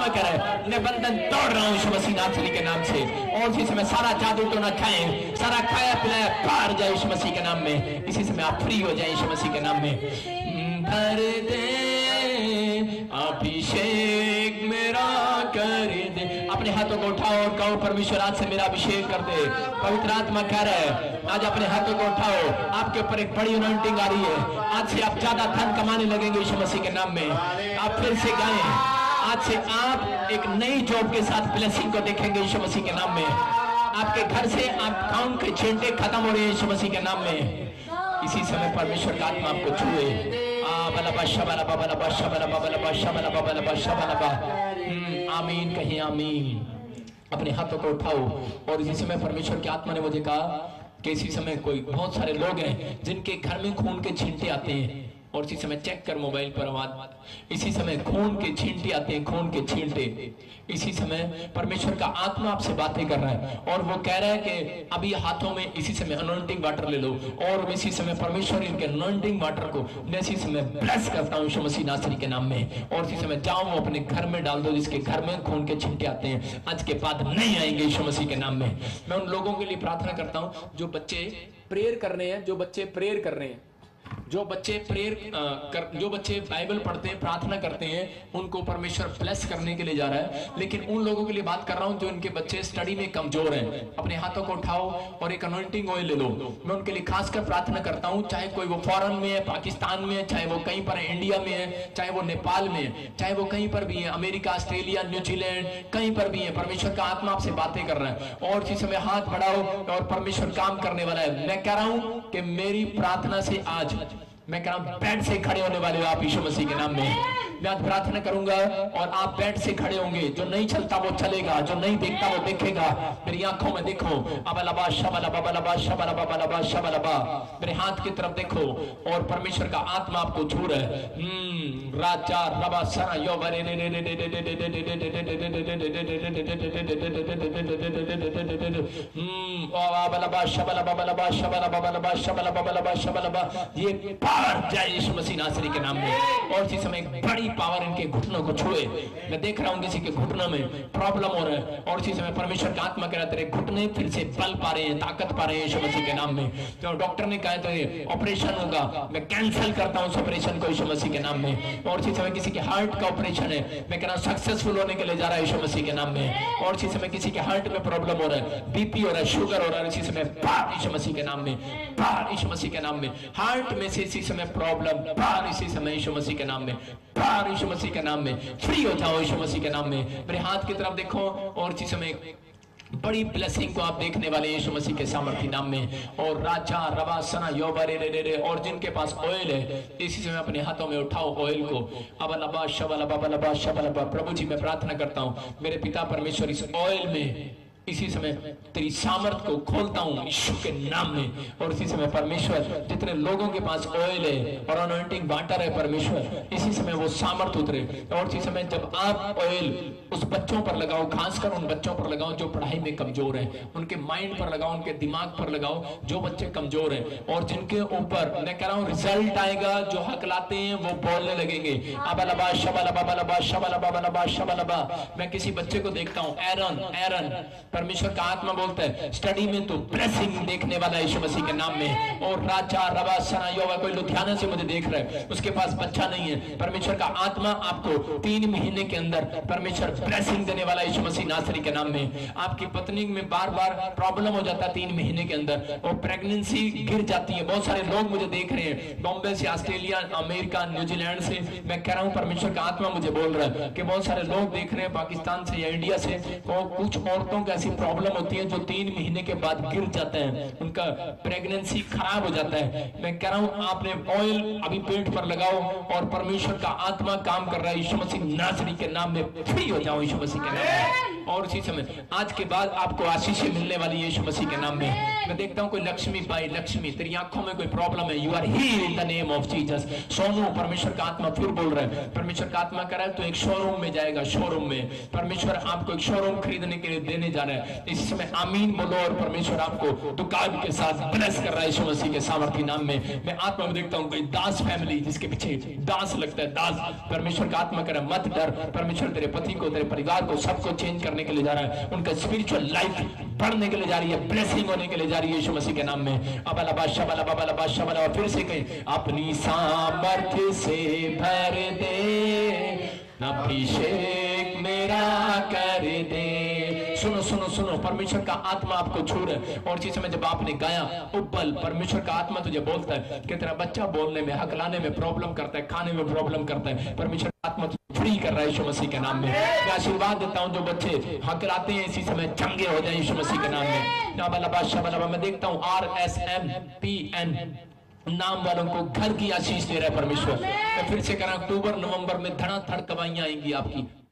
आत्मा कह रहा है मैं बंधन तोड़ रहा हूँ यीशु मसीह नासरी के नाम से। और इसी समय सारा जादू टोना खाए, सारा खाया पिलाया बाहर जाए यीशु मसीह के नाम में। इसी समय आप फ्री हो जाए यीशु मसीह के नाम में। भर दे अभिषेक मेरा कर दे। अपने हाथों को उठाओ और कहो परमेश्वर आज से मेरा अभिषेक कर दे। पवित्र आत्मा कह रहा है आज अपने हाथों को उठाओ, आपके ऊपर एक बड़ी अनॉइंटिंग आ रही है। आज से आप ज्यादा धन कमाने लगेंगे यीशु मसीह के नाम में। आप फिर से गाएं, आज से आप एक नई जॉब के साथ ब्लेसिंग को देखेंगे यीशु मसीह के नाम में। आपके घर से आप काम के छेंटे खत्म हो रहे हैं यीशु मसीह के नाम में। इसी समय परमेश्वर का आत्मा आपको छुए। आमीन कहीं आमीन। अपने हाथों को उठाओ। और इसी समय परमेश्वर की आत्मा ने मुझे कहा कि इसी समय कोई बहुत सारे लोग हैं जिनके घर में खून के छींटे आते हैं। और इसी समय चेक कर मोबाइल पर आवाज, इसी समय खून के छींटे आते हैं, खून के छींटे। इसी समय परमेश्वर का आत्मा आपसे बातें कर रहा है और वो कह रहा है कि अभी हाथों में इसी समय अनॉइंटिंग वाटर ले लो। और इसी समय परमेश्वर इनके अनॉइंटिंग वाटर को मैं इसी समय ब्लेस करता हूँ यीशु मसीह नासरी के नाम में। और इसी समय जाओ अपने घर में डाल दो जिसके घर में खून के छींटे आते हैं, आज के बाद नहीं आएंगे यीशु मसीह के नाम में। मैं उन लोगों के लिए प्रार्थना करता हूँ जो बच्चे प्रेयर कर रहे हैं, जो बच्चे प्रेयर कर रहे हैं, जो बच्चे बाइबल पढ़ते हैं, प्रार्थना करते हैं, उनको परमेश्वर ब्लेस करने के लिए जा रहा है। लेकिन उन लोगों के लिए बात कर रहा हूं जो इनके बच्चे स्टडी में कमजोर हैं। अपने हाथों को उठाओ और एक अनॉइंटिंग ऑयल ले लो। मैं उनके लिए खासकर प्रार्थना करता हूं, चाहे कोई वो फॉरेन में है, पाकिस्तान में है, चाहे वो कहीं पर है, इंडिया में है, चाहे वो नेपाल में है, चाहे वो कहीं पर भी है, अमेरिका, ऑस्ट्रेलिया, न्यूजीलैंड, कहीं पर भी है। परमेश्वर का आत्मा आपसे बातें कर रहा है। और इसी समय हाथ बढ़ाओ और परमेश्वर काम करने वाला है। मैं कह रहा हूं कि मेरी प्रार्थना से आज मैं कह रहा हूं बेड से खड़े होने वाले हो आप यीशु मसीह के नाम में। मैं आज प्रार्थना करूंगा और आप बेड से खड़े होंगे। जो नहीं चलता वो चलेगा, जो नहीं देखता वो देखेगा। मेरी आंखों में देखो, अबलबा शबलबा बलबा शबलबा बलबा शबलबा, मेरे हाथ की तरफ देखो और परमेश्वर का आत्मा आपको छू रहा है। राजा रबा सरा यो बरे बलबा शबलबा बलबा शबलबा बलबा शबलबा बलबा शबलबा, ये पावर जाए यीशु मसीह नासरी के नाम में। और इसी समय एक बड़ी पावर इनके घुटनों को छुए। मैं देख रहा हूं किसी के घुटनों में प्रॉब्लम हो रहा है और इसी समय परमेश्वर का आत्मा कह रहा है तेरे घुटने फिर से बल पा रहे हैं, ताकत पा रहे हैं यीशु मसीह के नाम में। तो डॉक्टर ने कहा था ऑपरेशन होगा, मैं कैंसिल करता हूं उस ऑपरेशन को यीशु मसीह के नाम में। और इसी समय किसी के हार्ट का ऑपरेशन है, मैं कह रहा हूं सक्सेसफुल होने के लिए जा रहा है यीशु मसीह के नाम में। और इसी समय किसी के हार्ट में प्रॉब्लम हो रहा है, बीपी हो रहा है, शुगर हो रहा है, इसी समय बाहर यीशु मसीह के नाम में, बाहर यीशु मसीह के नाम में। हार्ट में से इसी समय प्रॉब्लम बाहर इसी समय यीशु मसीह के नाम में, बाहर यीशु मसीह के नाम में। फ्री हो जाओ यीशु मसीह के नाम में। मेरे हाथ की तरफ देखो और इसी समय बड़ी ब्लेसिंग को आप देखने वाले यीशु मसीह के सामर्थ्य नाम में। और राजा रवा सना योबरे रे रे, और जिनके पास ऑयल है इसी समय अपने हाथों में उठाओ ऑयल को। अबलबा शबलबा बलबा शबलबा। प्रभु जी मैं प्रार्थना करता हूँ मेरे पिता परमेश्वर इस ऑयल में इसी समय तेरी सामर्थ को खोलता हूं यीशु के नाम में। और इसी समय परमेश्वर जितने लोगों के पास ऑयल है और अनॉइंटिंग वाटर है परमेश्वर इसी समय वो सामर्थ उतरे। और इसी समय जब आप ऑयल उस बच्चों पर लगाओ, खासकर उन बच्चों पर लगाओ जो पढ़ाई में कमजोर है, उनके माइंड पर लगाओ, उनके दिमाग पर लगाओ जो बच्चे कमजोर हैं। और जिनके ऊपर मैं कह रहा हूं रिजल्ट आएगा, जो हकलाते हैं वो बोलने लगेंगे अबलबा शबलबा बलबा शबलबा बलबा शबलबा। मैं किसी बच्चे को देखता हूं एरन परमेश्वर का आत्मा बोलता है स्टडी में तो ब्लेसिंग देखने वाला यीशु मसीह के नाम में। और राजा रवा सना योवा, कोई लुधियाना से मुझे देख रहा है, उसके पास बच्चा नहीं है, परमेश्वर का आत्मा आपको 3 महीने के अंदर परमेश्वर ब्लेसिंग देने वाला यीशु मसीह नासरी के नाम में। आपकी पत्नी में बार बार प्रॉब्लम हो जाता है 3 महीने के अंदर और प्रेगनेंसी गिर जाती है। बहुत सारे लोग मुझे देख रहे हैं बॉम्बे से, ऑस्ट्रेलिया, अमेरिका, न्यूजीलैंड से। मैं कह रहा हूं परमेश्वर का आत्मा मुझे बोल रहा है कि बहुत सारे लोग देख रहे हैं पाकिस्तान से या इंडिया से। और कुछ औरतों का ऐसी प्रॉब्लम होती है जो 3 महीने के बाद गिर जाते हैं, उनका प्रेगनेंसी खराब हो जाता है। मैं कह रहा हूं आपने ऑयल अभी पेट पर लगाओ और परमेश्वर का आत्मा काम कर रहा है यीशु मसीह नासरी के नाम में। फ्री हो जाओ यीशु मसीह के नाम में। और इसी समय आज के बाद आपको आशीष मिलने वाली यीशु मसीह के नाम में। मैं देखता हूं कोई लक्ष्मी भाई, लक्ष्मी तेरी आंखों में कोई प्रॉब्लम है, you are healed in the name of Jesus. Sonu परमेश्वर का आत्मा फिर बोल रहा है, परमेश्वर का आत्मा कर रहा है तो एक शोरूम में जाएगा, शोरूम में परमेश्वर आपको एक शोरूम खरीदने के लिए देने जा रहा रहा है। इस समय आमीन बोलो और परमेश्वर आपको दुकान के साथ ब्लेस कर रहा है यीशु मसीह के सामर्थी नाम में। मैं आत्मा में देखता हूँ कोई दास फैमिली जिसके पीछे दास लगता है, दास परमेश्वर का आत्मा कह रहा है मत डर, परमेश्वर तेरे पति को, तेरे परिवार को, सबको चेंज करने के लिए जा रहा है। उनका स्पिरिचुअल लाइफ बढ़ने के लिए जा रही है, ब्लेसिंग होने के लिए जा रही है यीशु मसीह के नाम में। अबला बादशाह वाला बाबा बादशाह वाला, फिर से कहें अपनी सामर्थ्य से भर दे, अभिषेक मेरा कर दे। सुनो सुनो सुनो, परमेश्वर का आत्मा आपको छू रहा है। और जिस समय जब आपने गाया उब्बल, परमेश्वर का आत्मा तुझे बोलता है कि तेरा बच्चा बोलने में, हकलाने में प्रॉब्लम करता है, खाने में प्रॉब्लम करता है, परमेश्वर का आत्मा फ्री कर रहा है यीशु मसीह के नाम में। मैं आशीर्वाद देता हूं जो बच्चे हकलाते हैं इसी समय चंगे हो जाए यीशु मसीह के नाम में। मैं देखता हूं RSMPN नाम वालों को घर की आशीष दे रहा है परमेश्वर। मैं फिर से कह रहा हूं, अक्टूबर नवंबर में धड़ाधड़ गवाहियां आएंगी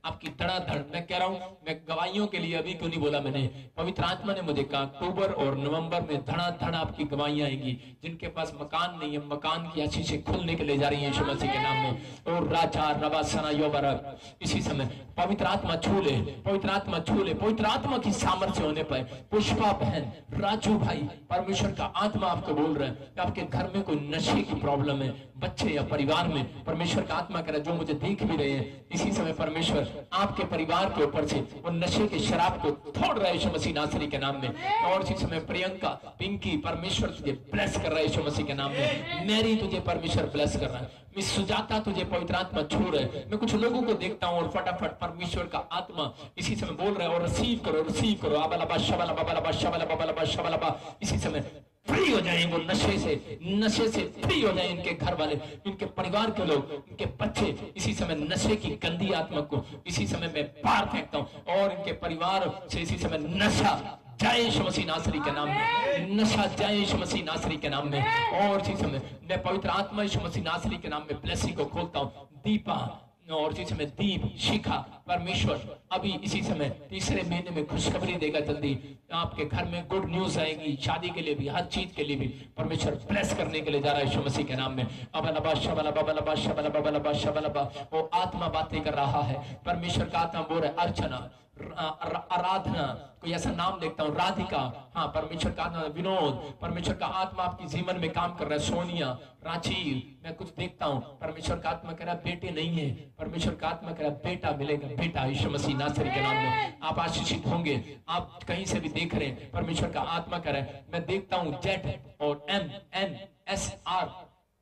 आपकी धड़ाधड़। मैं कह रहा हूं, मैं गवाहियों के लिए अभी क्यों नहीं बोला मैंने, पवित्र आत्मा ने मुझे कहा अक्टूबर और नवंबर में धड़ाधड़ आपकी गवाहियां आएंगी। जिनके पास मकान नहीं है, मकान की आशीषें खुलने के लिए जा रही है यीशु मसीह के नाम में। और राजा रवासना योबरक, इसी समय पवित्र आत्मा छू ले, पवित्र आत्मा छू ले, पवित्र आत्मा की सामर्थ्य होने पर पुष्पा बहन, राजू भाई, परमेश्वर का आत्मा आपको बोल रहा है कि आपके घर में कोई नशे की प्रॉब्लम है, बच्चे या परिवार में, परमेश्वर का आत्मा कह रहा है जो मुझे देख भी रहे हैं इसी समय परमेश्वर आपके परिवार के ऊपर से वो नशे के शराब को तोड़ रहा है यीशु मसीह नासरी के नाम में। और इसी समय प्रियंका, पिंकी, परमेश्वर तुझे ब्लेस कर रहा है यीशु मसीह के नाम में। मैरी तुझे परमेश्वर ब्लेस कर रहा है। मिस सुजाता तुझे पवित्र आत्मा छू रहा है। मैं कुछ लोगों को देखता हूँ और फटाफट परमेश्वर का आत्मा इसी समय बोल रहा है और रिसीव करो, रिसीव करो। आबला शबला बाबा शबला बाबा शबला, इसी समय फ्री हो जाए वो नशे से फ्री हो जाए इनके घर वाले, इनके परिवार के लोग, इनके बच्चे। इसी समय नशे की गंदी आत्मा को इसी समय मैं बाहर फेंकता हूं और इनके परिवार से इसी समय नशा जाए यीशु मसीह नासरी के नाम में, नशा जाए यीशु मसीह नासरी के नाम में। और इसी समय मैं पवित्र आत्मा यीशु मसीह नासरी के नाम में ब्लेसिंग को खोलता हूं। दीपा और इसी समय दीप, शिखा, परमेश्वर अभी इसी समय तीसरे महीने में खुशखबरी देगा। जल्दी आपके घर में गुड न्यूज आएगी, शादी के लिए भी, हर चीज के लिए भी परमेश्वर ब्लेस करने के लिए जा रहा है यीशु मसीह के नाम में। वो आत्मा बातें कर रहा है, परमेश्वर का आत्मा बोल रहा है अर्चना, आराधना, कोई ऐसा नाम देखता हूँ, राधिका, हाँ परमेश्वर का आत्मा, विनोद, परमेश्वर का आत्मा आपके जीवन में काम कर रहा है। सोनिया, रांची, मैं कुछ देखता हूँ, परमेश्वर का आत्मा कह रहा है बेटे नहीं है, परमेश्वर का आत्मा कह रहा है बेटा मिलेगा, बेटा यीशु मसीह नासरी के नाम में। आप आशीषित होंगे, आप कहीं से भी देख रहे हैं, परमेश्वर का आत्मा कह रहा है। मैं देखता हूँ Z और MNSR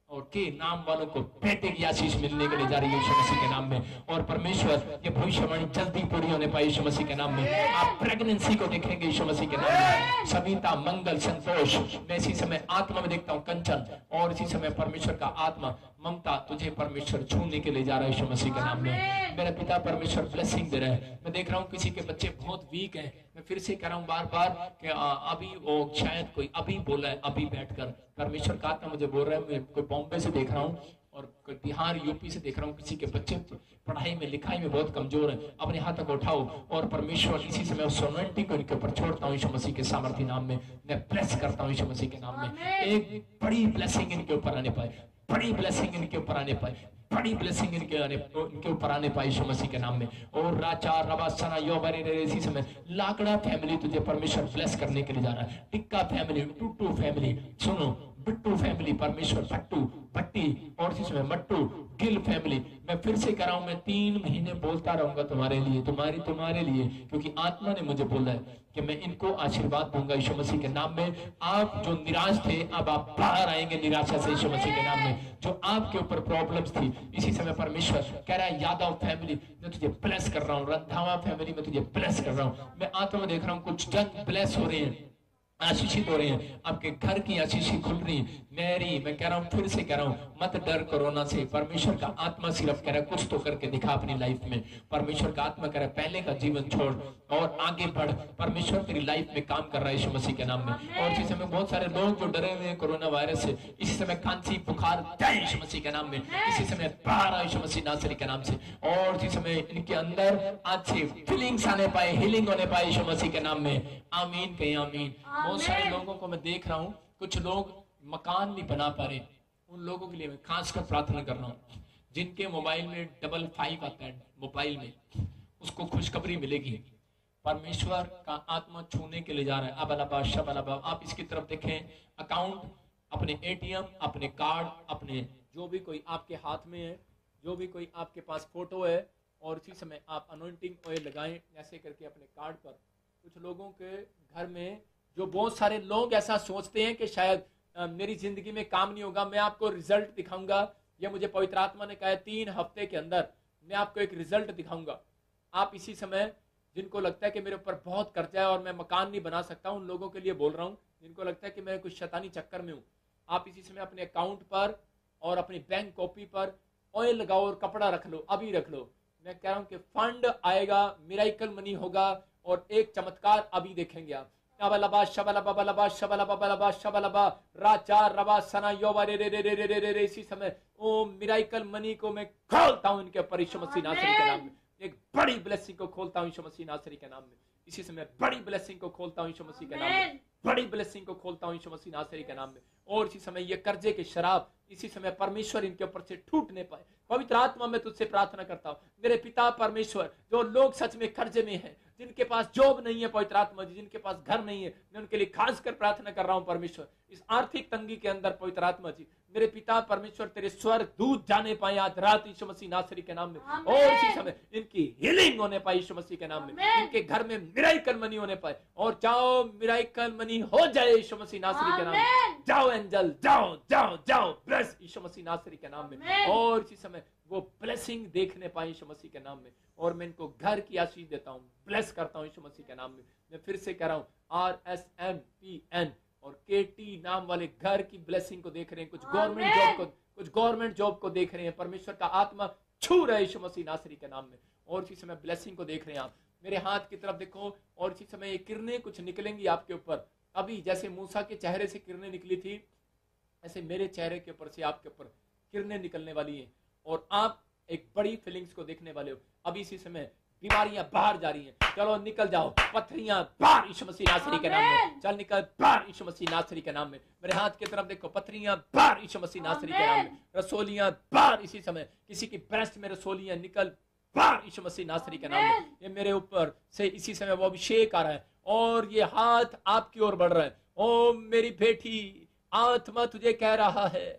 और के नाम वालों को बेटे की आशीष मिलने के लिए जा रही है यीशु मसीह के नाम में। और परमेश्वर ये भविष्यवाणी जल्दी पूरी होने पाई यीशु मसीह के नाम में। आप प्रेगनेंसी को देखेंगे यीशु मसीह के नाम में। सविता, मंगल, संतोष, मैं इसी समय आत्मा में देखता हूँ कंचन, और इसी समय परमेश्वर का आत्मा ममता तुझे परमेश्वर छूने के लिए जा रहा है यीशु मसीह के नाम में। मेरा पिता परमेश्वर ब्लेसिंग दे रहा है। मैं देख रहा हूँ किसी के बच्चे बहुत वीक हैं। मैं फिर से कह रहा हूँ बार बार कि अभी वो शायद कोई अभी बोला है, अभी बैठकर परमेश्वर का आत्मा मुझे बोल रहा है। मैं कोई बॉम्बे से देख रहा हूँ और कोई बिहार यूपी से देख रहा हूँ, किसी के बच्चे पढ़ाई में लिखाई में बहुत कमजोर है। अपने हाथ तक उठाओ और परमेश्वर इसी समय उस सोनवेंटी को इनके ऊपर छोड़ता हूँ यीशु मसीह के सामर्थी नाम में। मैं ब्लेस करता हूँ यीशु मसीह के नाम में। एक बड़ी ब्लेसिंग इनके ऊपर आने पाए, बड़ी ब्लेसिंग इनके ऊपर आने पाए, बड़ी ब्लेसिंग इनके ऊपर आने पाई यीशु मसीह के नाम में। और राजा रवासना योबरे इसी समय लाकड़ा फैमिली तुझे परमेश्वर ब्लेस करने के लिए जा रहा है। टिक्का फैमिली, टूटू फैमिली, सुनो, बिट्टू फैमिली, परमेश्वर पट्टू, भट्टी, और इसी समय मट्टू, गिल फैमिली। मैं फिर से कह रहा हूं, मैं 3 महीने बोलता रहूंगा तुम्हारे लिए, तुम्हारे लिए, क्योंकि आत्मा ने मुझे बोला है कि मैं इनको आशीर्वाद दूंगा यीशु मसीह के नाम में। आप जो निराश थे अब आप बाहर आएंगे निराशा से यीशु मसीह के नाम में। जो आपके ऊपर प्रॉब्लम्स थी इसी समय परमेश्वर कह रहा है यादव फैमिली मैं तुझे ब्लेस कर रहा हूँ, रंधावा फैमिली मैं तुझे ब्लेस कर रहा हूँ। मैं आत्मा में देख रहा हूँ कुछ जन ब्लेस हो रहे हैं, आशीषित हो रहे हैं, आपके घर की आशीषी खुल रही है। मैरी, मैं कह रहा हूँ, फिर से कह रहा हूँ, मत डर कोरोना से। परमेश्वर का आत्मा सिर्फ कह रहा है कुछ तो करके दिखा अपनी लाइफ में। परमेश्वर का आत्मा कह रहा है पहले का जीवन छोड़ और आगे बढ़। परमेश्वर तेरी लाइफ में काम कर रहा है यीशु मसीह के नाम में। और इसी समय बहुत सारे लोग जो डरे हुए हैं कोरोना वायरस से, इसी समय खांसी बुखार जाए यीशु मसीह के नाम में। इसी समय बाहर आए यीशु मसीह नासरी के नाम से। और इसी समय इनके अंदर आज से फीलिंग्स आने पाए, हीलिंग होने पाए यीशु मसीह के नाम में। आमीन कहीं आमीन। बहुत सारे लोगों को मैं देख रहा हूँ, कुछ लोग मकान नहीं बना पा रहे, उन लोगों के लिए मैं खासकर प्रार्थना कर रहा हूँ। जिनके मोबाइल में 55 आता है मोबाइल में, उसको खुशखबरी मिलेगी। परमेश्वर का आत्मा छूने के लिए जा रहा है। अबलबा शबलबा, आप इसकी तरफ देखें, अकाउंट, अपने एटीएम, अपने कार्ड, अपने जो भी कोई आपके हाथ में है, जो भी कोई आपके पास फोटो है, और इसी समय आप अनॉइंटिंग ऑयल लगाएं ऐसे करके अपने कार्ड पर। कुछ लोगों के घर में, जो बहुत सारे लोग ऐसा सोचते हैं कि शायद मेरी जिंदगी में काम नहीं होगा, मैं आपको रिजल्ट दिखाऊंगा। ये मुझे पवित्र आत्मा ने कहा है 3 हफ्ते के अंदर मैं आपको एक रिजल्ट दिखाऊंगा। आप इसी समय, जिनको लगता है कि मेरे ऊपर बहुत कर्जा है और मैं मकान नहीं बना सकता, उन लोगों के लिए बोल रहा हूँ जिनको लगता है कि मैं कुछ शैतानी चक्कर में हूँ, आप इसी समय अपने अकाउंट पर और अपनी बैंक कॉपी पर ऑयल लगाओ और कपड़ा रख लो, अभी रख लो। मैं कह रहा हूं कि फंड आएगा, मिराइकल मनी होगा और एक चमत्कार अभी देखेंगे आप। अबलबा शबलबा बलबा शबलबा बलबा शबलबा राचा रबा सना योबा रे रे रे रे रे रे रे। इसी समय ओ मिराइकल मनी को मैं खोलता हूं इनके ऊपर यीशु मसीह नासरी के नाम में। एक बड़ी ब्लेसिंग को खोलता हूं यीशु मसीह नासरी के नाम में। इसी समय बड़ी ब्लेसिंग को खोलता हूं यीशु मसीह के नाम में। बड़ी ब्लेसिंग को खोलता हूं यीशु मसीह नासरी के नाम में। और इसी समय ये कर्जे के शराब इसी समय परमेश्वर इनके ऊपर से टूटने पाए। पवित्र आत्मा में तुझसे प्रार्थना करता हूं, मेरे पिता परमेश्वर, जो लोग सच में कर्जे में हैं, जिनके पास जॉब नहीं है, पवित्र आत्मा जी, जिनके पास घर नहीं है, मैं उनके लिए खासकर प्रार्थना कर रहा हूं परमेश्वर। इस आर्थिक तंगी के अंदर पवित्र आत्मा जी, मेरे पिता परमेश्वर, तेरे स्वर दूध जाने पाए आज रात यीशु मसीह नासरी के नाम में। और इसी समय इनकी हीलिंग होने पाए यीशु मसीह के नाम में। इनके घर में मिराइकल मनी होने पाए। और जाओ मिराइकल मनी हो जाए यीशु मसीह नासरी के नाम में। जाओ एंजल, जाओ जाओ जाओ, ब्लेस यीशु मसीह नासरी के नाम में। और इसी समय वो ब्लेसिंग देखने पाए यीशु मसीह के नाम में। और मैं इनको घर की आशीष देता हूँ, ब्लेस करता हूँ यीशु मसीह के नाम में। मैं फिर से कह रहा हूँ, RSMPN और KT नाम वाले घर की ब्लेसिंग को देख रहे हैं, कुछ गवर्नमेंट जॉब को देख रहे हैं। परमेश्वर का आत्मा छू रहा है यीशु मसीह नासरी के नाम में। और इसी समय ब्लेसिंग को देख रहे हैं आप। मेरे हाथ की तरफ देखो, और इसी समय ये किरणें कुछ निकलेंगी आपके ऊपर। अभी जैसे मूसा के चेहरे से किरणें निकली थी, ऐसे मेरे चेहरे के ऊपर से आपके ऊपर किरणें निकलने वाली हैं। और आप एक बड़ी फीलिंग्स को देखने वाले हो। अभी इसी समय बीमारियां बाहर जा रही हैं, चलो निकल जाओ। पथरियां बाहर यीशु मसीह नासरी के नाम में। चल निकल बाहर यीशु मसीह नासरी के नाम में। मेरे हाथ की तरफ देखो, पथरियां बाहर यीशु मसीह नासरी के नाम में। रसोलियां बाहर इसी समय, किसी की ब्रेस्ट में रसोलियां निकल बाहर यीशु मसीह नासरी के नाम में। ये मेरे ऊपर से इसी समय वो अभिषेक आ रहा है और ये हाथ आपकी ओर बढ़ रहा है। ओ मेरी बेटी, आत्मा तुझे कह रहा है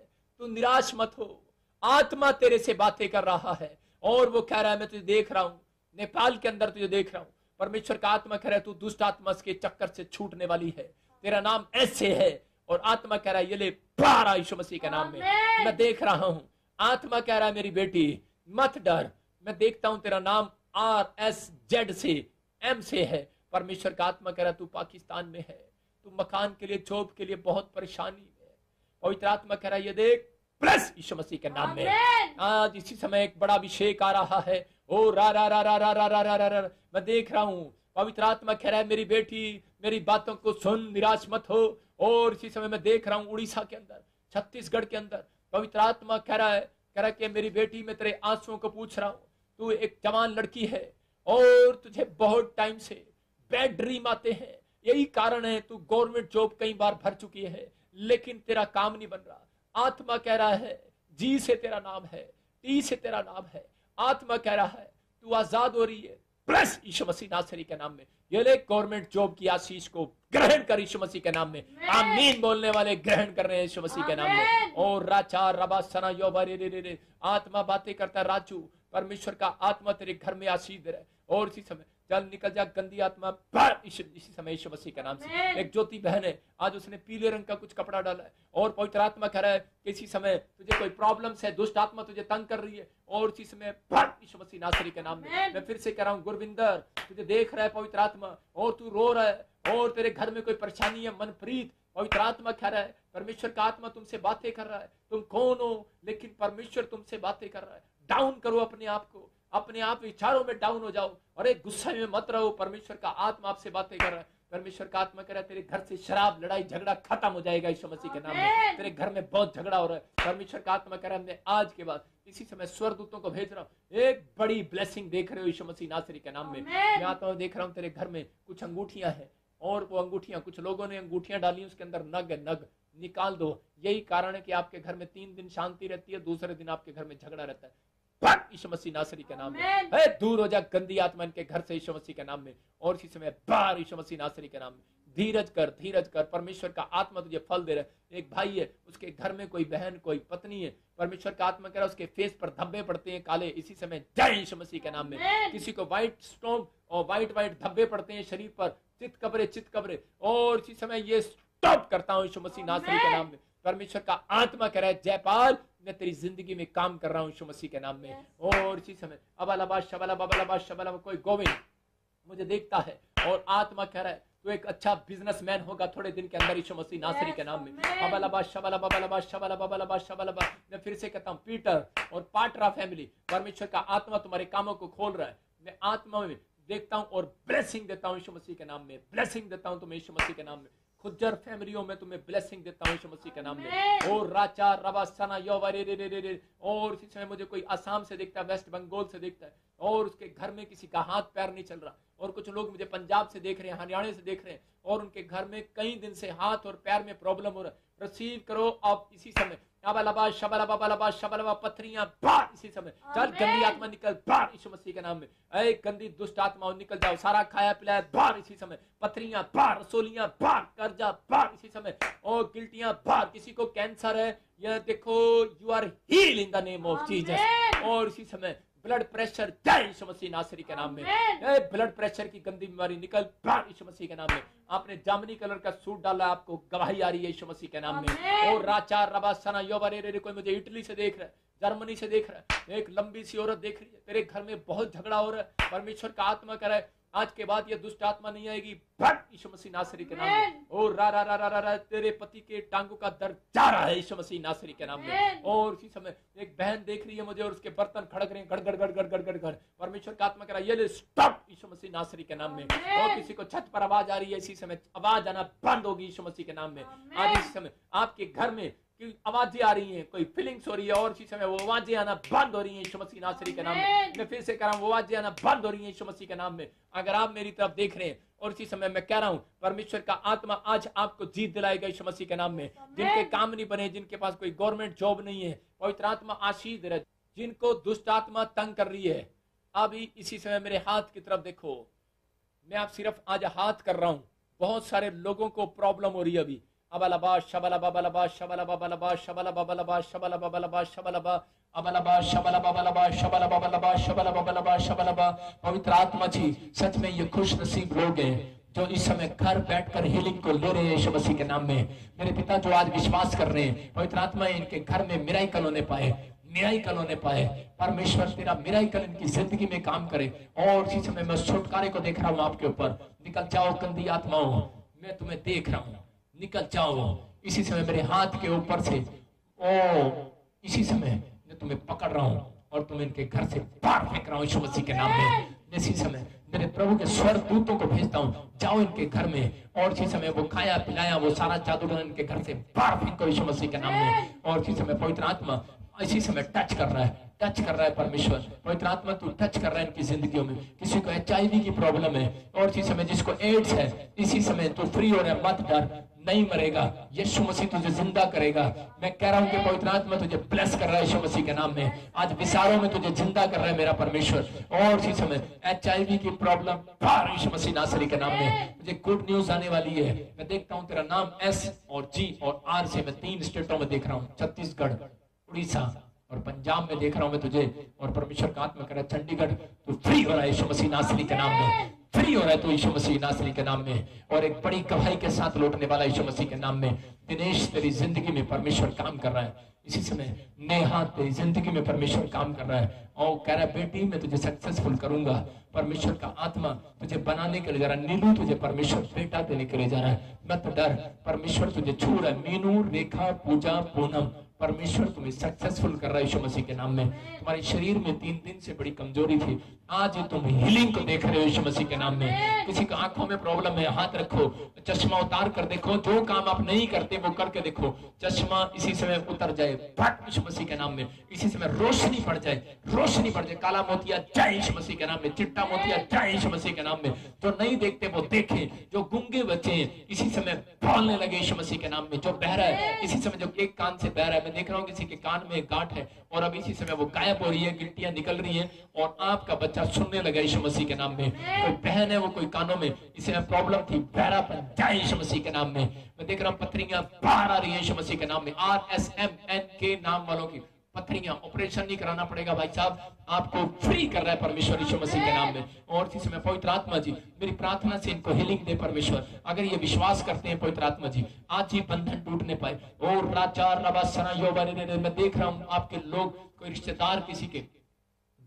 तू निराश मत हो। आत्मा तेरे से बातें कर रहा है और वो कह रहा है मैं तुझे देख रहा हूं, नेपाल के अंदर तुझे देख रहा हूं। परमेश्वर का आत्मा कह रहा है तू दुष्ट आत्मा के चक्कर से छूटने वाली है, तेरा नाम ऐसे है। और आत्मा कह रहा है ये ले बाहर यीशु मसीह के नाम में। मैं देख रहा हूं, आत्मा कह रहा है मेरी बेटी मत डर, मैं देखता हूं तेरा नाम RSZ से M से है। परमेश्वर का आत्मा कह रहा है तू पाकिस्तान में है, तू मकान के लिए, जॉब के लिए बहुत परेशानी में। पवित्र आत्मा कह रहा है ये देख, प्लस यीशु मसीह के नाम में आज इसी समय एक बड़ा अभिषेक आ रहा है। ओ रा रा रा रा रा रा रा रा रा रा, मैं देख रहा हूँ। पवित्र आत्मा कह रहा है मेरी बेटी, मेरी बातों को सुन, निराश मत हो। और इसी समय मैं देख रहा हूँ उड़ीसा के अंदर, छत्तीसगढ़ के अंदर, पवित्र आत्मा कह रहा है कि मेरी बेटी, मैं तेरे आंसुओं को पूछ रहा हूँ। तू एक जवान लड़की है और तुझे बहुत टाइम से बैड ड्रीम आते हैं। यही कारण है तू गवर्नमेंट जॉब कई बार भर चुकी है लेकिन तेरा काम नहीं बन रहा। आत्मा कह रहा है G से तेरा नाम है, T से तेरा नाम है। आत्मा कह रहा है तू आजाद हो रही है, प्लस यीशु मसीह नासरी के नाम में। ये ले गवर्नमेंट जॉब की आशीष को ग्रहण कर यीशु मसीह के नाम में। आमीन बोलने वाले ग्रहण कर रहे हैं यीशु मसीह के नाम में। और राचा रबा सना योबा रे रे रे, आत्मा बातें करता है राजू, परमेश्वर का आत्मा तेरे घर में आशीष दे रहा है। और इसी समय चल निकल जा गंदी आत्मा बाहर इसी समय यीशु मसीह के नाम से। एक ज्योति बहन है, आज उसने पीले रंग का कुछ कपड़ा डाला है और पवित्र आत्मा कह रहा है कि इसी समय तुझे कोई प्रॉब्लम है, दुष्ट आत्मा तुझे तंग कर रही है। और इसी समय बाहर यीशु मसीह नासरी के नाम में। मैं फिर से कह रहा हूँ, गुरविंदर तुझे देख रहा है पवित्र आत्मा और तू रो रहा है और तेरे घर में कोई परेशानी है। मनप्रीत, पवित्र आत्मा कह रहा है, परमेश्वर का आत्मा तुमसे बातें कर रहा है। तुम कौन हो, लेकिन परमेश्वर तुमसे बातें कर रहा है। डाउन करो अपने आप को, अपने आप विचारों में डाउन हो जाओ और एक गुस्से में मत रहो। परमेश्वर का आत्मा आपसे बातें कर रहा है। परमेश्वर का आत्मा कह रहा है तेरे घर से शराब, लड़ाई झगड़ा खत्म हो जाएगा यीशु मसीह के नाम में। तेरे घर में बहुत झगड़ा हो रहा है। परमेश्वर का आत्मा कह रहा है मैं आज के बाद इसी समय स्वर्गदूतों को भेज रहा हूँ। एक बड़ी ब्लेसिंग देख रहे हो यीशु मसीह नासरी के नाम में। मैं आता हूँ, देख रहा हूँ तेरे घर में कुछ अंगूठियां हैं और वो अंगूठियां, कुछ लोगों ने अंगूठियां डाली, उसके अंदर नग है, नग निकाल दो। यही कारण है कि आपके घर में 3 दिन शांति रहती है, दूसरे दिन आपके घर में झगड़ा रहता है। भाग यीशु मसीह नासरी के नाम में। है दूर हो जा गंदी आत्मा इनके घर से यीशु मसीह के नाम में। और इसी समय बाहर यीशु मसीह नासरी के नाम में। धीरज कर, परमेश्वर का आत्मा तुझे फल दे रहा है। एक भाई है, उसके घर में कोई बहन कोई पत्नी है, परमेश्वर का आत्मा कह रहा है उसके फेस पर धब्बे पड़ते हैं काले, इसी समय जय यीशु मसीह के नाम में। किसी को व्हाइट स्टोन और व्हाइट धब्बे पड़ते हैं शरीर पर, चित कब्रे, और इसी समय ये स्टॉप करता हूं यीशु मसीह नासरी के नाम में। परमेश्वर का आत्मा कह रहा है जयपाल मैं तेरी जिंदगी में काम कर रहा हूं यीशु मसीह के नाम में। और इसी समय अबलबा शबलबा कोई गोविंद मुझे देखता है और आत्मा कह रहा है तो एक अच्छा बिजनेसमैन होगा थोड़े दिन के अंदर यीशु मसीह नासरी के नाम में। अबलबा शबलबा मैं फिर से कहता हूं पीटर और पाटरा फैमिली, परमेश्वर का आत्मा तुम्हारे कामों को खोल रहा है। मैं आत्मा में देखता हूं और ब्लेसिंग देता हूं यीशु मसीह के नाम में। ब्लेसिंग देता हूं तुम्हें यीशु मसीह के नाम में। खुज्जर फैमिलियों में तुम्हें ब्लेसिंग देता हूं यीशु मसीह के नाम में। और राचा रवासना योवरे और इसी समय मुझे कोई असम से देखता है, वेस्ट बंगाल से देखता है, और उसके घर में किसी का हाथ पैर नहीं चल रहा। और कुछ लोग मुझे पंजाब से देख रहे हैं, हरियाणा से देख रहे हैं, और उनके घर में कई दिन से हाथ और पैर में प्रॉब्लम हो रहा है। रिसीव करो अब इसी समय। अबलबा शबलबा पत्थरियां बाहर इसी समय। चल गंदी आत्मा निकल बाहर यीशु मसीह के नाम में। ऐ गंदी दुष्ट आत्मा निकल जाओ, सारा खाया पिलाया बाहर इसी समय। पत्थरियां बाहर, रसोलियां बाहर, कर्जा बाहर इसी समय, और गिल्टियां बाहर। किसी को कैंसर है, यह देखो you are heal in the name of Jesus. और इसी समय ब्लड प्रेशर जय यीशु मसीह नासरी के नाम में। ब्लड प्रेशर की गंदी बीमारी निकल बाहर यीशु मसीह के नाम में। आपने जामनी कलर का सूट डाला, आपको गवाही आ रही है यीशु मसीह के नाम में। और राचा रबासना योवरे कोई मुझे इटली से देख रहा है, जर्मनी से देख रहा है, एक लंबी सी औरत देख रही है, तेरे घर में बहुत झगड़ा हो रहा है। परमेश्वर का आत्मा कह रहा है आज के बाद ये दुष्ट आत्मा नहीं आएगी, भाग यीशु मसीह नासरी के नाम में। और रा तेरे पति के टांगों का दर्द जा रहा है यीशु मसीह नासरी के नाम में। और इसी समय एक बहन देख रही है मुझे, और उसके बर्तन खड़क रहे हैं गड़। परमेश्वर का आत्मा कह रहा है ये स्टॉप यीशु मसीह नासरी के नाम में। और किसी को छत पर आवाज आ रही है, इसी समय आवाज आना बंद होगी यीशु मसीह के नाम में। आज इसी समय आपके घर में कि आवाजें आ रही हैं, कोई फीलिंग्स हो रही है, और इसी समय वो आवाजें आना बंद हो रही हैं यीशु मसीह नासरी के नाम में। मैं फिर से कह रहा हूं वो आवाजें आना बंद हो रही हैं यीशु मसीह के नाम में। अगर आप मेरी तरफ देख रहे हैं, और इसी समय मैं कह रहा हूं परमेश्वर का आत्मा आज आपको जीत दिलाएगा यीशु मसीह के नाम में। जिनके काम नहीं बने, जिनके पास कोई गवर्नमेंट जॉब नहीं है, पवित्र आत्मा आशीष दे रहा है। जिनको दुष्ट आत्मा तंग कर रही है, अभी इसी समय मेरे हाथ की तरफ देखो। मैं आप सिर्फ आज हाथ कर रहा हूं, बहुत सारे लोगों को प्रॉब्लम हो रही है अभी। अबलबा शबलबा पवित्र आत्मा जी, सच में ये खुश नसीब लोग हैं जो इस समय घर बैठकर हीलिंग को ले रहे हैं यीशु मसीह के नाम में। मेरे पिता जो आज विश्वास कर रहे हैं, पवित्र आत्मा इनके घर में मिराकल होने पाए। परमेश्वर तेरा मिराकल इनकी जिंदगी में काम करे। और इसी समय मैं छुटकारे को देख रहा हूँ आपके ऊपर। निकल जाओ गंदी आत्माओं, मैं तुम्हें देख रहा हूँ, निकल जाओ इसी समय मेरे हाथ के ऊपर से। ओ इसी समय मैं तुम्हें पकड़ रहा हूं और तुम्हें इनके घर से बाहर फेंक रहा हूं यीशु मसीह के नाम में। इसी समय मेरे प्रभु के स्वर्गदूतों को भेजता हूं, जाओ इनके घर में, और इसी समय वो खाया पिलाया वो सारा जादू इनके घर से बाहर फेंको यीशु मसीह के नाम में। और इसी समय पवित्र आत्मा इसी समय टच कर रहा है परमेश्वर। पवित्र आत्मा तू टच कर रहा है इनकी जिंदगियों में। किसी को HIV की प्रॉब्लम है, और इसी समय जिसको एड्स है, इसी समय तू फ्री हो रहा है। मत डर, नहीं मरेगा, यीशु मसीह तुझे जिंदा करेगा। मैं कह रहा हूं कि पवित्र आत्मा तुझे ब्लेस कर रहा है यीशु मसीह के नाम में। आज विचारों में तुझे जिंदा कर रहा है मेरा परमेश्वर। और इसी समय HIV की प्रॉब्लम बाहर यीशु मसीह नासरी के नाम में। मुझे गुड न्यूज आने वाली है। मैं देखता हूं तेरा नाम S और G और R से मैं 3 स्टेटों में देख रहा हूं, छत्तीसगढ़, उड़ीसा और पंजाब में देख रहा हूं मैं तुझे। और परमेश्वर का आत्मा कह रहा है चंडीगढ़ तू फ्री हो रहा है यीशु मसीह नासरी के नाम में, फ्री हो रहा है तो यीशु मसीह नासरी के नाम में। और एक बड़ी गवाही के साथ लौटने वाला यीशु मसीह के नाम में। दिनेश तेरी जिंदगी में परमेश्वर काम कर रहा है इसी समय। नेहा तेरी जिंदगी में परमेश्वर काम कर रहा है और कह रहा है बेटी मैं तुझे सक्सेसफुल करूंगा। परमेश्वर का आत्मा तुझे बनाने के लिए जा रहा है। नीलू तुझे परमेश्वर बेटा देने के लिए जा रहा है, मत डर, परमेश्वर तुझे छू रहा है। मीनू, रेखा, पूजा, पूनम, परमेश्वर तुम्हें सक्सेसफुल कर रहा है यीशु मसीह के नाम में। तुम्हारे शरीर में 3 दिन से बड़ी कमजोरी थी, आज तुम हीलिंग को देख रहे हो यीशु मसीह के नाम में। किसी को आंखों में प्रॉब्लम है, हाथ रखो, चश्मा उतार कर देखो, जो काम आप नहीं करते वो करके देखो, चश्मा इसी समय उतर जाए यीशु मसीह के नाम में। इसी समय रोशनी पड़ जाए, रोशनी पड़ जाए। काला मोतिया जय यीशु मसीह के नाम में, चिट्टा मोतिया जय यीशु मसीह के नाम में। जो नहीं देखते वो देखें, जो गूंगे बच्चे इसी समय बोलने लगे यीशु मसीह के नाम में। जो बहरा है इसी समय, जो एक कान से बहरा है मैं देख रहा हूँ किसी के कान में एक गांठ है और अब इसी समय वो गायब हो रही है, गिट्टियां निकल रही हैं और आपका बच्चा सुनने लगा यीशु मसीह के नाम में। कोई बहन है वो कोई कानों में इसे प्रॉब्लम थी, बहरापन जाए यीशु मसीह के नाम में। मैं देख रहा हूँ पथरियां बाहर आ रही है यीशु मसीह के नाम में। RSMN के नाम वालों की पथरियां, ऑपरेशन नहीं कराना पड़ेगा भाई साहब, आपको फ्री कर रहा है परमेश्वर यीशु मसीह के नाम में। और इसी समय पवित्र आत्मा जी मेरी प्रार्थना से इनको हीलिंग दे परमेश्वर। अगर ये विश्वास करते हैं पवित्र आत्मा जी, आज ही बंधन टूटने पाए। और राजा रबासना योबारे, मैं देख रहा हूं आपके लोग, कोई रिश्तेदार किसी के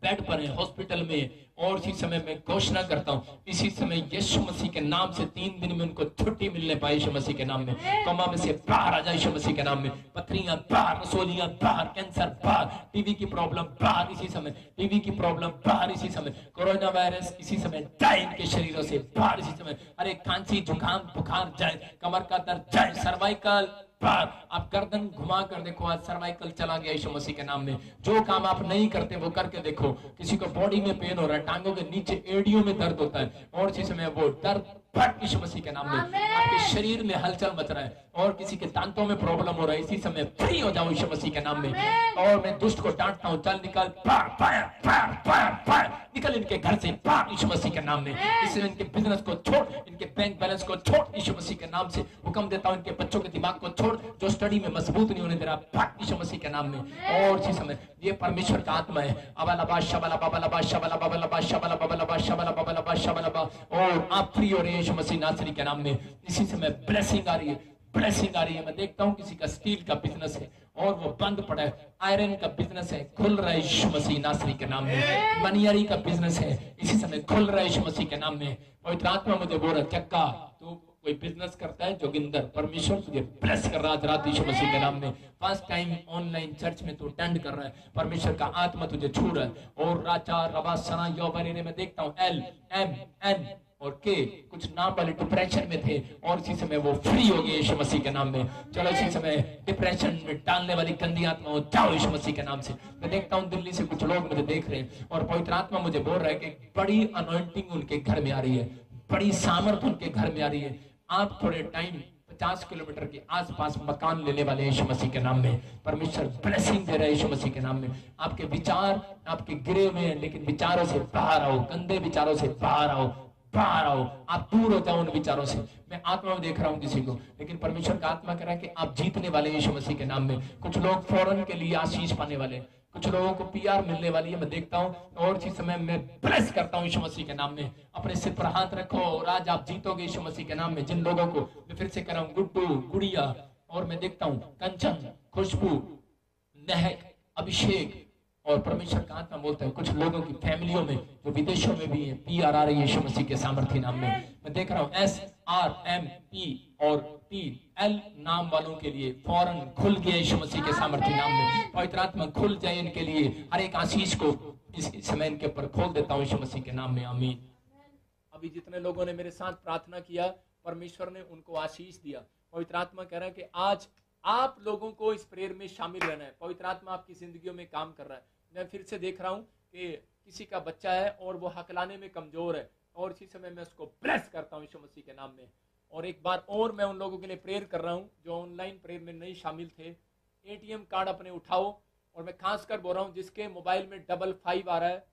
बेड पर है, हॉस्पिटल में, और इसी समय मैं घोषणा करता हूं इसी समय यीशु मसीह के नाम से 3 दिन में उनको छुट्टी मिलने पाए यीशु मसीह के नाम में। कोमा में से बाहर आ जाए यीशु मसीह के नाम में। पथरियां बाहर, रसोलियां बाहर, कैंसर बाहर, टीवी की प्रॉब्लम बाहर इसी समय, टीवी की प्रॉब्लम बाहर इसी समय, कोरोना वायरस इसी समय जाए इनके शरीरों से बाहर इसी समय। अरे खांसी जुकाम बुखार जाए, कमर का दर्द जाए, सर्वाइकल बाहर। आप गर्दन घुमा कर देखो, आज सर्वाइकल चला गया यीशु मसीह के नाम में। जो काम आप नहीं करते वो करके देखो। किसी को बॉडी में पेन हो रहा है, टांगों के नीचे एड़ियों में दर्द होता है, और इसी समय वो दर्द फट यीशु मसीह के नाम में। आपके शरीर में हलचल मच रहा है और किसी के दांतों में प्रॉब्लम हो रहा है, इसी समय फ्री हो जाओ यीशु मसीह के नाम में। और मैं दुष्ट को डांटता हूँ, चल निकल, fire fire fire fire fire, निकल इनके घर से बाहर यीशु मसीह के नाम में। इसलिए इनके बिजनेस को छोड़, इनके बैंक बैलेंस को छोड़ यीशु मसीह के नाम से हुक्म देता हूँ। इनके बच्चों के दिमाग को छोड़ जो स्टडी में मजबूत नहीं होने दे रहा, बाहर यीशु मसीह के नाम में। और इसी समय ये परमेश्वर का आत्मा है, अबला शबला बबला शबला बबला शबला बबला शबला बबला शबला, और आप फ्री हो रहे हैं यीशु मसीह नासरी के नाम में। इसी समय ब्लेसिंग आ रही है, ब्लेसिंग आ रही है। मैं देखता हूँ किसी का स्टील का बिजनेस है और वो बंद पड़ा है, आयरन का बिजनेस है, खुल रहा है यीशु मसीह नासरी के नाम में। मनियारी का बिजनेस है, इसी समय खुल रहा है यीशु मसीह के नाम में। पवित्र आत्मा मुझे बोल रहा, चक्का तू कोई बिजनेस करता है जोगिंदर, परमेश्वर तुझे ब्लेस कर रहा है रात यीशु मसीह के नाम में। फर्स्ट टाइम ऑनलाइन चर्च में तू अटेंड कर रहा है, परमेश्वर का आत्मा तुझे छू रहा है। और राजा रबा सना योबरे में देखता हूँ LMN और के कुछ नाम वाले डिप्रेशन में थे और इसी समय वो फ्री हो गए यीशु मसीह के नाम में। चलो इसी समय डिप्रेशन में डालने वाली गंदी आत्मा जाओ यीशु मसीह के नाम से। मैं देखता हूँ दिल्ली से कुछ लोग मुझे देख रहे हैं और पवित्र आत्मा मुझे बोल रहा है कि बड़ी अनॉइंटिंग उनके घर में आ रही है, बड़ी सामर्थ उनके घर में आ रही है। आप थोड़े टाइम 50 किलोमीटर के आसपास मकान लेने वाले यीशु मसीह के नाम में। परमेश्वर ब्लेसिंग दे रहा है यीशु मसीह के नाम में। आपके विचार आपके गिरे हुए हैं, लेकिन विचारों से बाहर आओ, गंदे विचारों से बाहर आओ, बाहर आओ, आप दूर हो जाओ उन विचारों से। मैं आत्मा में देख रहा हूं किसी को, लेकिन परमेश्वर का आत्मा कह रहा है कि आप जीतने वाले यीशु मसीह के नाम में। कुछ लोग फौरन के लिए आशीष पाने वाले, कुछ लोगों को PR मिलने वाली है, मैं देखता हूं। और इसी समय मैं ब्लेस करता हूं यीशु मसीह के नाम में। अपने सिर पर हाथ रखो और आज आप जीतोगे यीशु मसीह के नाम में। जिन लोगों को मैं फिर से कह रहा हूं, गुड्डू, गुड़िया, और मैं देखता हूं कंचन, खुशबू, महक, अभिषेक, और परमेश्वर का आत्मा बोलता है कुछ लोगों की फैमिलियों में जो विदेशों में भी है PR आ रही है यीशु मसीह के सामर्थ्य नाम में। मैं देख रहा हूँ SRMP और TL नाम वालों के लिए फौरन खुल गया यीशु मसीह के सामर्थ्य नाम में। पवित्र आत्मा खुल जाए इनके लिए, हर एक आशीष को इस समय इनके ऊपर खोल देता हूँ यीशु मसीह के नाम में, आमीन। अभी जितने लोगों ने मेरे साथ प्रार्थना किया, परमेश्वर ने उनको आशीष दिया। पवित्र आत्मा कह रहा है कि आज आप लोगों को इस प्रेयर में शामिल रहना है। पवित्र आत्मा आपकी जिंदगियों में काम कर रहा है। मैं फिर से देख रहा हूं कि किसी का बच्चा है और वो हकलाने में कमजोर है, और इसी समय मैं उसको ब्लेस करता हूं यीशु मसीह के नाम में। और एक बार और मैं उन लोगों के लिए प्रेयर कर रहा हूं जो ऑनलाइन प्रेयर में नहीं शामिल थे। ATM कार्ड अपने उठाओ, और मैं खास कर बोल रहा हूं जिसके मोबाइल में 55 आ रहा है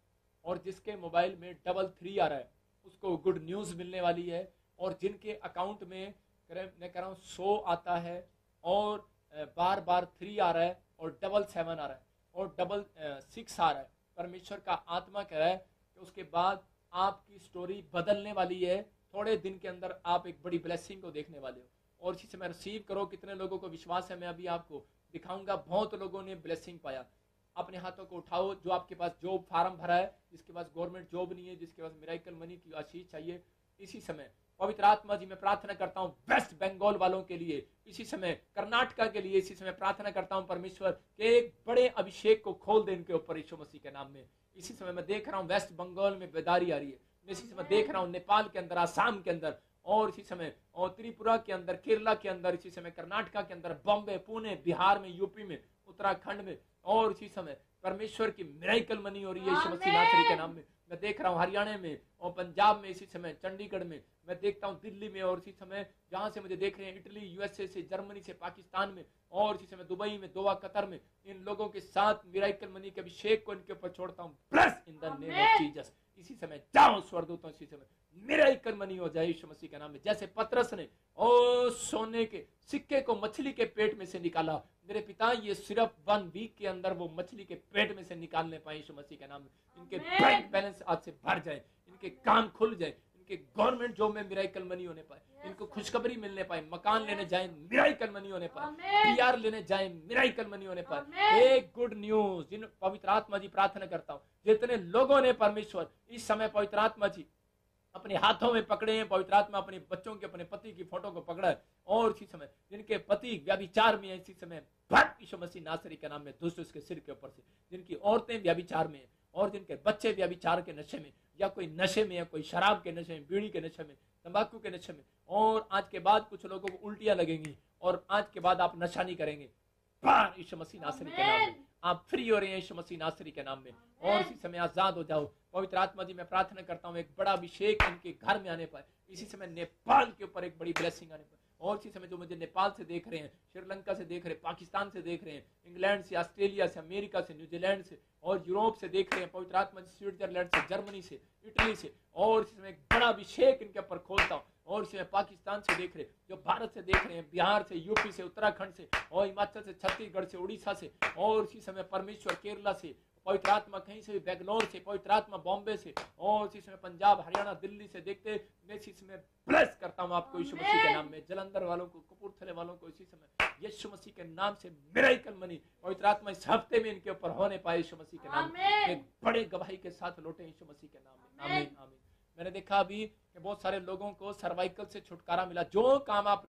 और जिसके मोबाइल में 33 आ रहा है, उसको गुड न्यूज मिलने वाली है। और जिनके अकाउंट में मैं कह रहा हूँ 100 आता है और बार बार 3 आ रहा है और 7 आ रहा है और 6 आ रहा है, परमेश्वर का आत्मा कह रहा है कि उसके बाद आपकी स्टोरी बदलने वाली है। थोड़े दिन के अंदर आप एक बड़ी ब्लेसिंग को देखने वाले हो। और इसी समय रिसीव करो। कितने लोगों को विश्वास है, मैं अभी आपको दिखाऊंगा। बहुत लोगों ने ब्लेसिंग पाया। अपने हाथों को उठाओ जो आपके पास जॉब फार्म भरा है, जिसके पास गवर्नमेंट जॉब नहीं है, जिसके पास मिरेकल मनी की आशीष चाहिए। इसी समय पवित्र आत्मा जी मैं प्रार्थना करता हूँ वेस्ट बंगाल वालों के लिए, इसी समय कर्नाटका के लिए, इसी समय प्रार्थना करता हूँ परमेश्वर के एक बड़े अभिषेक को खोल दे इनके ऊपर यीशु मसीह के नाम में। इसी समय मैं देख रहा हूँ वेस्ट बंगाल में बेदारी आ रही है। मैं इसी समय देख रहा हूँ नेपाल के अंदर, आसाम के अंदर, और इसी समय और त्रिपुरा के अंदर, केरला के अंदर, इसी समय कर्नाटका के अंदर, बॉम्बे, पुणे, बिहार में, यूपी में, उत्तराखंड में, और इसी समय परमेश्वर की मिरेकल मनी हो रही है यीशु मसीह नासरी के नाम में। मैं देख रहा हूँ हरियाणा में और पंजाब में, इसी समय चंडीगढ़ में, मैं देखता हूँ दिल्ली में, और इसी समय जहां से मुझे देख रहे हैं इटली, यूएसए से, जर्मनी से, पाकिस्तान में, और इसी समय दुबई में, दोहा, कतर में, इन लोगों के साथ मिरेकल मनी के अभिषेक को इनके ऊपर छोड़ता हूँ। Bless in the name of Jesus. इसी समय जाओ स्वर्गदूतों, इसी समय मिरेकल मनी हो जाए यीशु मसीह के नाम में। जैसे पतरस ने ओ सोने के सिक्के को मछली के पेट में से निकाला, मेरे पिता ये सिर्फ 1 वीक के अंदर वो मछली के पेट में से निकालने पाए यीशु मसीह के नाम में। इनके बैंक बैलेंस आज से भर जाए, इनके काम खुल जाए, इनके गवर्नमेंट जॉब में मिरेकल मनी होने पाए, इनको खुशखबरी मिलने पाए, मकान लेने जाए मिरेकल मनी होने पाए, पीआर लेने जाए मिरेकल मनी होने पाए। एक गुड न्यूज, जिन पवित्र आत्मा जी प्रार्थना करता हूँ, जितने लोगों ने परमेश्वर इस समय पवित्र आत्मा जी अपने हाथों में पकड़े हैं, पवित्र आत्मा अपने बच्चों के, अपने पति की फोटो को पकड़ा है, और इसी समय जिनके पति व्यभिचार में है, इसी समय भट यीशु मसीह नासरी के नाम में दुष्ट उसके सिर के ऊपर से, जिनकी औरतें व्यभिचार में है, और जिनके बच्चे व्यभिचार के नशे में, या कोई नशे में, या कोई शराब के नशे में, बीड़ी के नशे में, तंबाकू के नशे में, और आज के बाद कुछ लोगों को उल्टियां लगेंगी, और आज के बाद आप नशा नहीं करेंगे, बाहर यीशु मसीह नासरी के नाम में आप फ्री हो रहे हैं यीशु मसीह नासरी के नाम में, और इसी समय आजाद हो जाओ। पवित्र आत्मा जी मैं प्रार्थना करता हूँ एक बड़ा अभिषेक इनके घर में आने पाए, इसी समय नेपाल के ऊपर एक बड़ी ब्लेसिंग आने पाए, और इसी समय जो मुझे नेपाल से देख रहे हैं, श्रीलंका से देख रहे हैं, पाकिस्तान से देख रहे हैं, इंग्लैंड से, ऑस्ट्रेलिया से, अमेरिका से, न्यूजीलैंड से, और यूरोप से देख रहे हैं, पवित्र आत्मा जी स्विट्जरलैंड से, जर्मनी से, इटली से, और इसी समय एक बड़ा अभिषेक इनके ऊपर खोलता हूँ, और इसी में पाकिस्तान से देख रहे, जो भारत से देख रहे हैं, बिहार से, यूपी से, उत्तराखंड से, और हिमाचल से, छत्तीसगढ़ से, उड़ीसा से, और इसी समय परमेश्वर केरला से, पवित्र आत्मा कहीं से भी, बेंगलोर से, पवित्र आत्मा बॉम्बे से, और इसी समय पंजाब, हरियाणा, दिल्ली से देखते, मैं इसी समय ब्लेस करता हूँ आपको यीशु मसीह के नाम में। जलंधर वालों को, कपूरथले वालों को इसी समय यीशु मसीह के नाम से मिरेकल मनी पवित्र आत्मा इस हफ्ते में इनके ऊपर होने पाए यीशु मसीह के नाम में। एक बड़े गवाही के साथ लौटे यीशु मसीह के नाम में। आमीन आमीन। मैंने देखा अभी कि बहुत सारे लोगों को सर्वाइकल से छुटकारा मिला। जो काम आप